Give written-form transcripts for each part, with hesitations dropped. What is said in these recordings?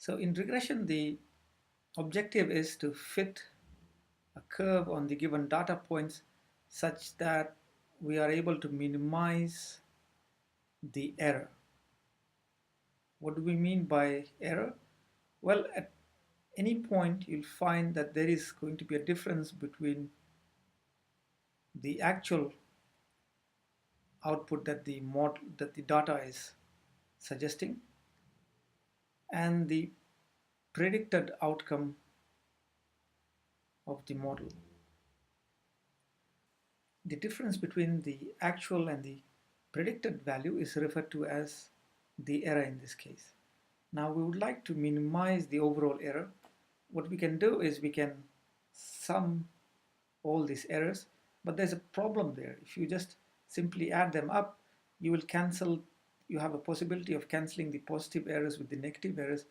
So in regression, the objective is to fit a curve on the given data points such that we are able to minimize the error. What do we mean by error? Well, at any point you'll find that there is going to be a difference between the actual output that the data is suggesting and the predicted outcome of the model. The difference between the actual and the predicted value is referred to as the error in this case. Now we would like to minimize the overall error. What we can do is we can sum all these errors, but there's a problem there. If you just simply add them up, you have a possibility of cancelling the positive errors with the negative errors,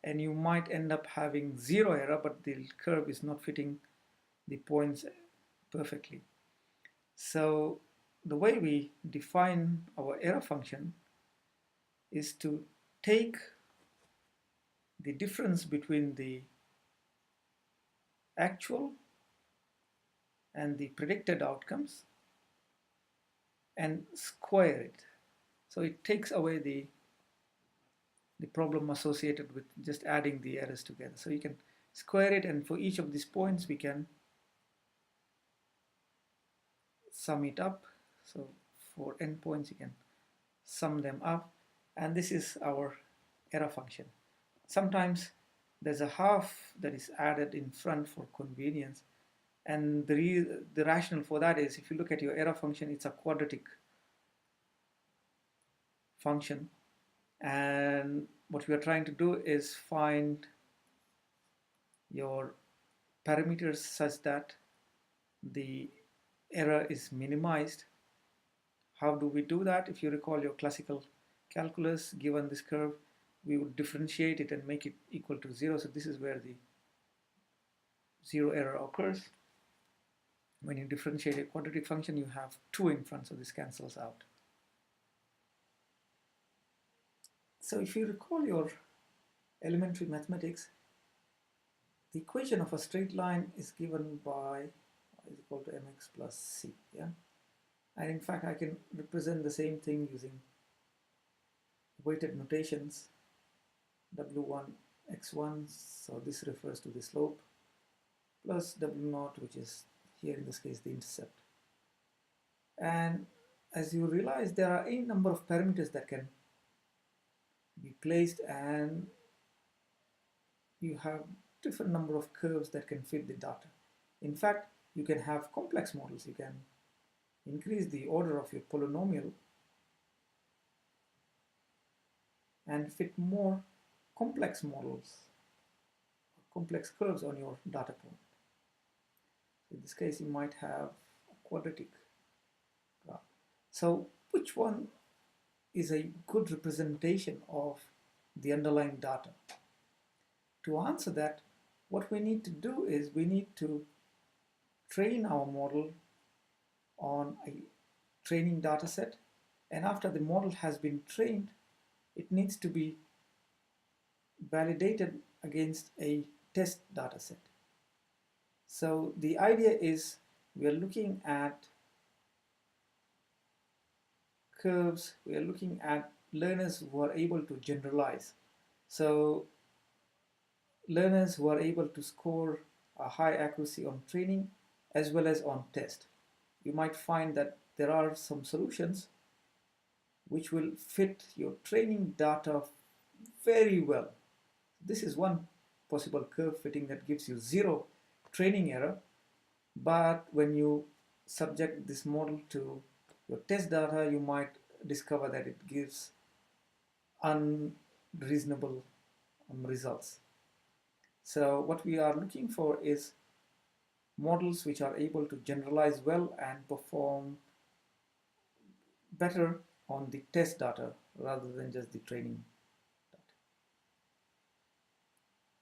and you might end up having zero error, but the curve is not fitting the points perfectly. So the way we define our error function is to take the difference between the actual and the predicted outcomes and square it. So it takes away the problem associated with just adding the errors together. So you can square it, and for each of these points we can sum it up. So for n points you can sum them up, and this is our error function. Sometimes there's a half that is added in front for convenience, and the rationale for that is, if you look at your error function, it's a quadratic function, and what we are trying to do is find your parameters such that the error is minimized. How do we do that? If you recall your classical calculus, given this curve, we would differentiate it and make it equal to 0. So this is where the zero error occurs. When you differentiate a quadratic function, you have 2 in front, so this cancels out. So if you recall your elementary mathematics, the equation of a straight line is given by is equal to mx plus c. Yeah, and in fact I can represent the same thing using weighted notations. W1 x1, so this refers to the slope, plus W0, which is here in this case the intercept. And as you realize, there are a number of parameters that can be placed, and you have different number of curves that can fit the data. In fact, you can have complex models. You can increase the order of your polynomial and fit more complex models, complex curves on your data point. In this case, you might have a quadratic graph. So which one is a good representation of the underlying data? To answer that, what we need to do is we need to train our model on a training data set, and after the model has been trained, it needs to be validated against a test data set. So the idea is we are looking at curves, we are looking at learners who are able to generalize. So learners who are able to score a high accuracy on training as well as on test. You might find that there are some solutions which will fit your training data very well. This is one possible curve fitting that gives you 0 training error, but when you subject this model to your test data, you might discover that it gives unreasonable results. So what we are looking for is models which are able to generalize well and perform better on the test data rather than just the training